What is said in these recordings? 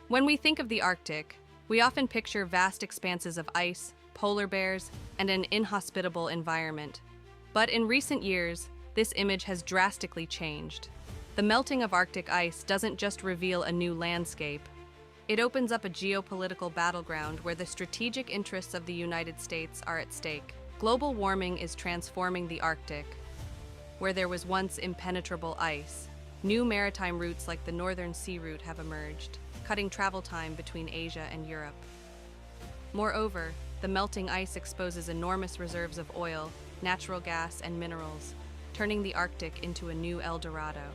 When we think of the Arctic, we often picture vast expanses of ice, polar bears, and an inhospitable environment. But in recent years, this image has drastically changed. The melting of Arctic ice doesn't just reveal a new landscape. It opens up a geopolitical battleground where the strategic interests of the United States are at stake. Global warming is transforming the Arctic, where there was once impenetrable ice. New maritime routes like the Northern Sea Route have emerged, cutting travel time between Asia and Europe. Moreover, the melting ice exposes enormous reserves of oil, natural gas, and minerals, turning the Arctic into a new El Dorado.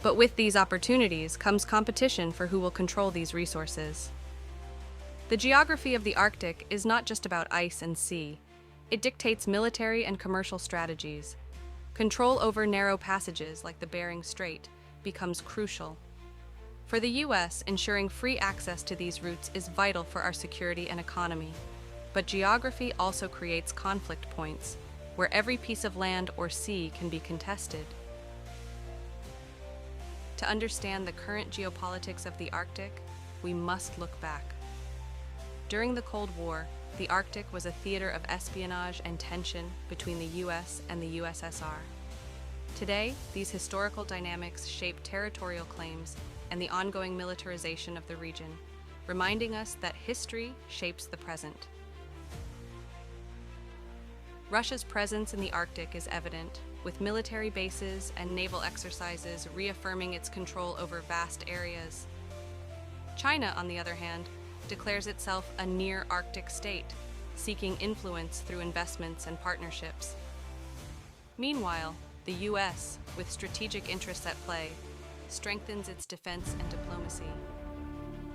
But with these opportunities comes competition for who will control these resources. The geography of the Arctic is not just about ice and sea. It dictates military and commercial strategies. Control over narrow passages like the Bering Strait becomes crucial. For the U.S., ensuring free access to these routes is vital for our security and economy. But geography also creates conflict points, where every piece of land or sea can be contested. To understand the current geopolitics of the Arctic, we must look back. During the Cold War, the Arctic was a theater of espionage and tension between the U.S. and the USSR. Today, these historical dynamics shape territorial claims and the ongoing militarization of the region, reminding us that history shapes the present. Russia's presence in the Arctic is evident, with military bases and naval exercises reaffirming its control over vast areas. China, on the other hand, declares itself a near-Arctic state, seeking influence through investments and partnerships. Meanwhile, the U.S., with strategic interests at play, strengthens its defense and diplomacy.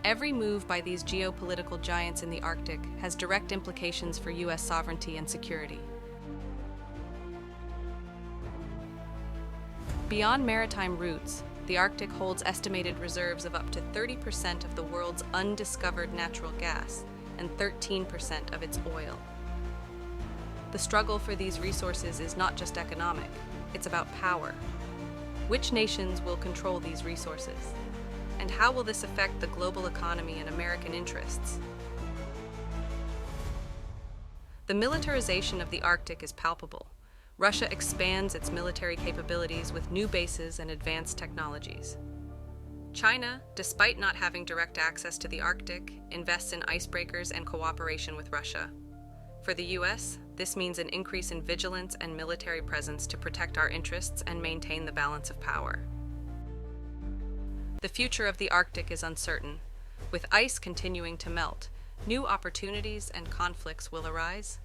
Every move by these geopolitical giants in the Arctic has direct implications for U.S. sovereignty and security. Beyond maritime routes, the Arctic holds estimated reserves of up to 30% of the world's undiscovered natural gas and 13% of its oil. The struggle for these resources is not just economic, it's about power. Which nations will control these resources? And how will this affect the global economy and American interests? The militarization of the Arctic is palpable. Russia expands its military capabilities with new bases and advanced technologies. China, despite not having direct access to the Arctic, invests in icebreakers and cooperation with Russia. For the U.S., this means an increase in vigilance and military presence to protect our interests and maintain the balance of power. The future of the Arctic is uncertain. With ice continuing to melt, new opportunities and conflicts will arise.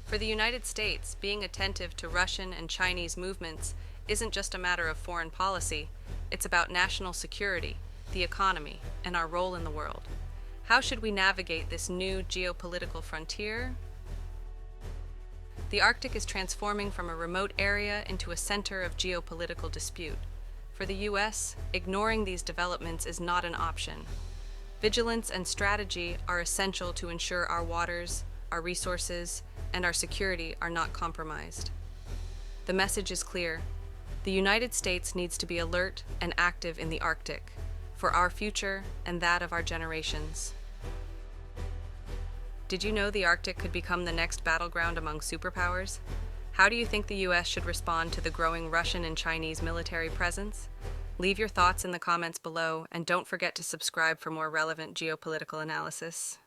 For the United States, being attentive to Russian and Chinese movements isn't just a matter of foreign policy, it's about national security, the economy, and our role in the world. How should we navigate this new geopolitical frontier? The Arctic is transforming from a remote area into a center of geopolitical dispute. For the U.S., ignoring these developments is not an option. Vigilance and strategy are essential to ensure our waters, our resources, and our security are not compromised. The message is clear. The United States needs to be alert and active in the Arctic, for our future and that of our generations. Did you know the Arctic could become the next battleground among superpowers? How do you think the U.S. should respond to the growing Russian and Chinese military presence? Leave your thoughts in the comments below, and don't forget to subscribe for more relevant geopolitical analysis.